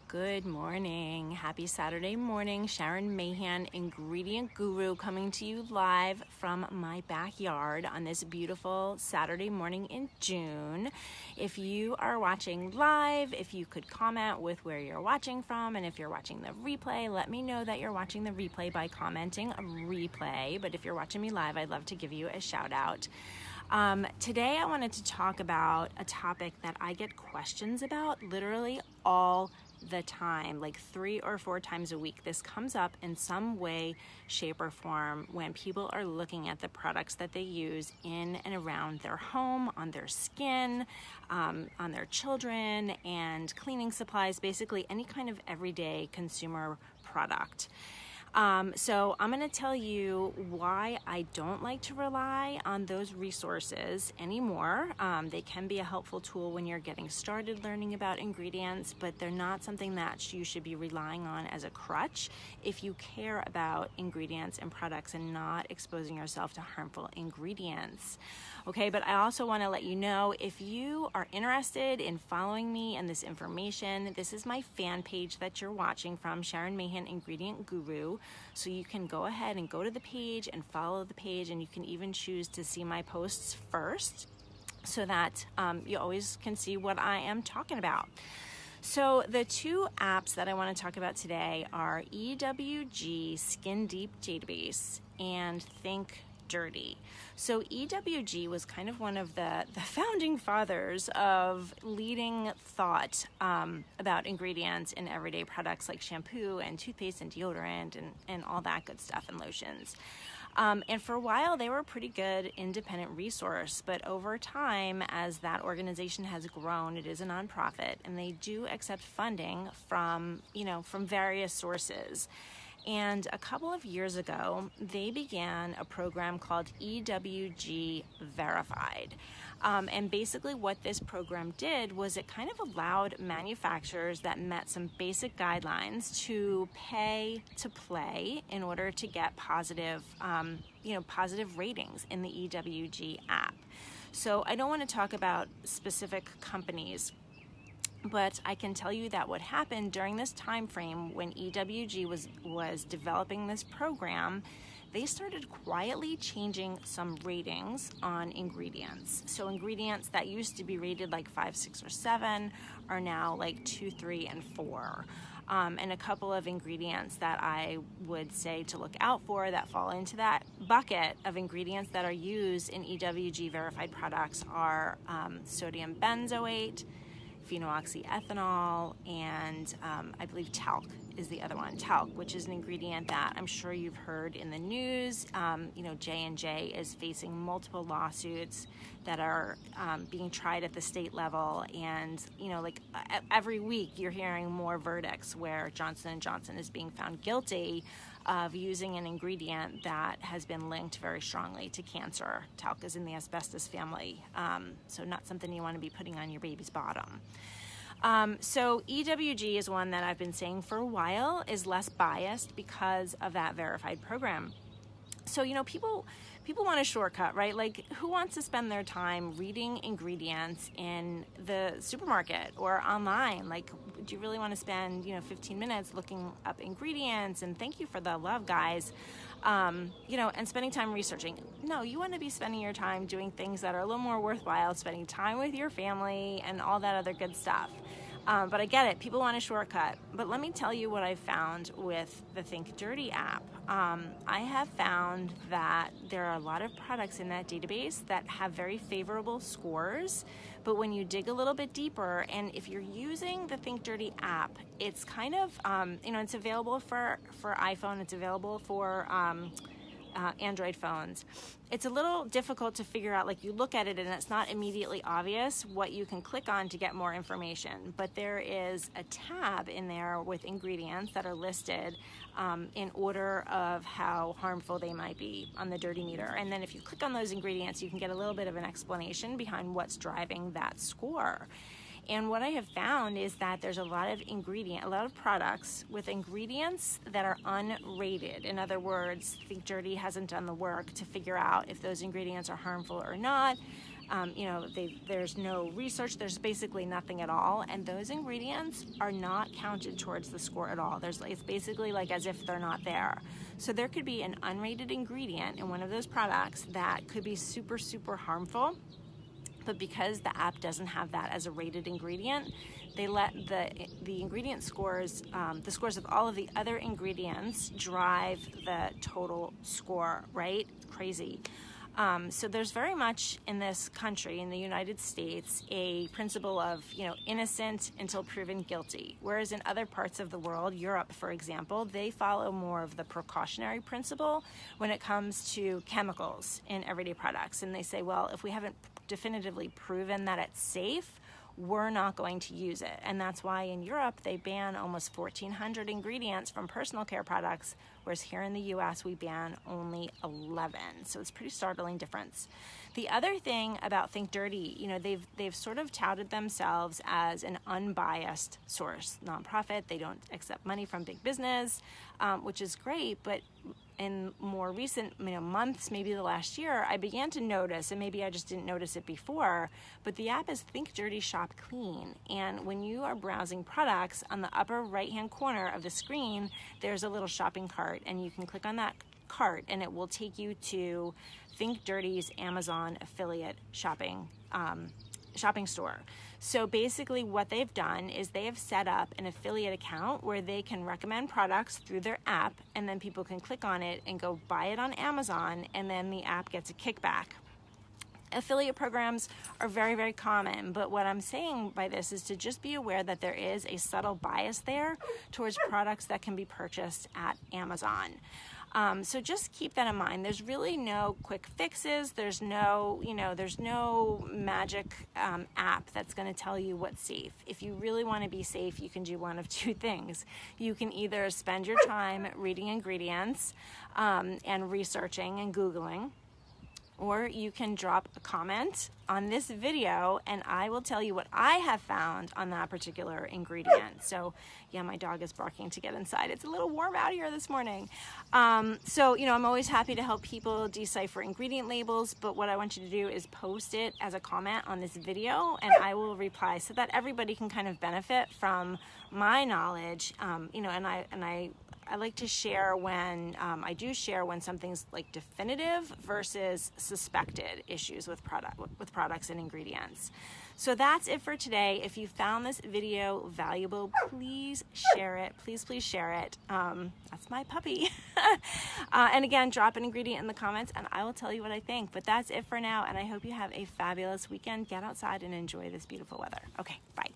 Good morning. Happy Saturday morning. Sharon Mahan, ingredient guru, coming to you live from my backyard on this beautiful Saturday morning in June. If you are watching live, if you could comment with where you're watching from, and if you're watching the replay, let me know that you're watching the replay by commenting a replay. But if you're watching me live, I'd love to give you a shout out. Today I wanted to talk about a topic that I get questions about literally all the time, like 3 or 4 times a week. This comes up in some way, shape, or form when people are looking at the products that they use in and around their home, on their skin, on their children, and cleaning supplies, basically any kind of everyday consumer product. So I'm going to tell you why I don't like to rely on those resources anymore. They can be a helpful tool when you're getting started learning about ingredients, but they're not something that you should be relying on as a crutch if you care about ingredients and products and not exposing yourself to harmful ingredients. Okay, but I also want to let you know, if you are interested in following me and this information, this is my fan page that you're watching from, Sharon Mahan, Ingredient Guru. So you can go ahead and go to the page and follow the page, and you can even choose to see my posts first so that you always can see what I am talking about. So the 2 apps that I want to talk about today are EWG Skin Deep Database and Think Dirty. So EWG was kind of one of the founding fathers of leading thought about ingredients in everyday products like shampoo and toothpaste and deodorant and all that good stuff, and lotions. And for a while, they were a pretty good independent resource, but over time, as that organization has grown, it is a nonprofit, and they do accept funding from various sources. And a couple of years ago, they began a program called EWG Verified. And basically what this program did was it kind of allowed manufacturers that met some basic guidelines to pay to play in order to get positive ratings in the EWG app. So I don't want to talk about specific companies, but I can tell you that what happened during this time frame when EWG was developing this program, they started quietly changing some ratings on ingredients. So ingredients that used to be rated like 5, 6, or 7 are now like 2, 3, and 4. And a couple of ingredients that I would say to look out for that fall into that bucket of ingredients that are used in EWG verified products are sodium benzoate, phenoxyethanol, and I believe talc is the other one. Talc, which is an ingredient that I'm sure you've heard in the news. J&J is facing multiple lawsuits that are being tried at the state level, and every week you're hearing more verdicts where Johnson & Johnson is being found guilty of using an ingredient that has been linked very strongly to cancer. Talc is in the asbestos family, so not something you want to be putting on your baby's bottom. So EWG is one that I've been saying for a while is less biased because of that verified program. So, people want a shortcut, right? Like, who wants to spend their time reading ingredients in the supermarket or online? Like, do you really want to spend, 15 minutes looking up ingredients? And thank you for the love, guys. And spending time researching. No, you want to be spending your time doing things that are a little more worthwhile, spending time with your family and all that other good stuff. But I get it. People want a shortcut. But let me tell you what I found with the Think Dirty app. I have found that there are a lot of products in that database that have very favorable scores. But when you dig a little bit deeper, and if you're using the Think Dirty app, it's kind of, it's available for iPhone. It's available for Android phones. It's a little difficult to figure out, like, you look at it and it's not immediately obvious what you can click on to get more information, but there is a tab in there with ingredients that are listed in order of how harmful they might be on the dirty meter. And then if you click on those ingredients, you can get a little bit of an explanation behind what's driving that score. And what I have found is that there's a lot of products with ingredients that are unrated. In other words, Think Dirty hasn't done the work to figure out if those ingredients are harmful or not. There's no research, there's basically nothing at all, and those ingredients are not counted towards the score at all. It's basically like as if they're not there. So there could be an unrated ingredient in one of those products that could be super, super harmful, but because the app doesn't have that as a rated ingredient, they let the ingredient scores, the scores of all of the other ingredients drive the total score, right? Crazy. So there's very much in this country, in the United States, a principle of, innocent until proven guilty. Whereas in other parts of the world, Europe, for example, they follow more of the precautionary principle when it comes to chemicals in everyday products. And they say, well, if we haven't definitively proven that it's safe, we're not going to use it. And that's why in Europe, they ban almost 1,400 ingredients from personal care products, whereas here in the US, we ban only 11. So it's a pretty startling difference. The other thing about Think Dirty, they've sort of touted themselves as an unbiased source, nonprofit. They don't accept money from big business, which is great, but in more recent months, maybe the last year, I began to notice, and maybe I just didn't notice it before, but the app is Think Dirty, Shop Clean. And when you are browsing products, on the upper right-hand corner of the screen, there's a little shopping cart, and you can click on that cart, and it will take you to Think Dirty's Amazon affiliate shopping store. So basically what they've done is they have set up an affiliate account where they can recommend products through their app, and then people can click on it and go buy it on Amazon, and then the app gets a kickback. Affiliate programs are very, very common, but what I'm saying by this is to just be aware that there is a subtle bias there towards products that can be purchased at Amazon. So just keep that in mind. There's really no quick fixes. There's no magic app that's going to tell you what's safe. If you really want to be safe, you can do one of two things. You can either spend your time reading ingredients and researching and Googling, or you can drop a comment on this video and I will tell you what I have found on that particular ingredient. So yeah, my dog is barking to get inside. It's a little warm out here this morning. I'm always happy to help people decipher ingredient labels, but what I want you to do is post it as a comment on this video and I will reply so that everybody can kind of benefit from my knowledge, I like to share when when something's like definitive versus suspected issues with products and ingredients. So that's it for today. If you found this video valuable, please share it. Please share it. That's my puppy. And again, drop an ingredient in the comments and I will tell you what I think. But that's it for now, and I hope you have a fabulous weekend. Get outside and enjoy this beautiful weather. Okay, bye.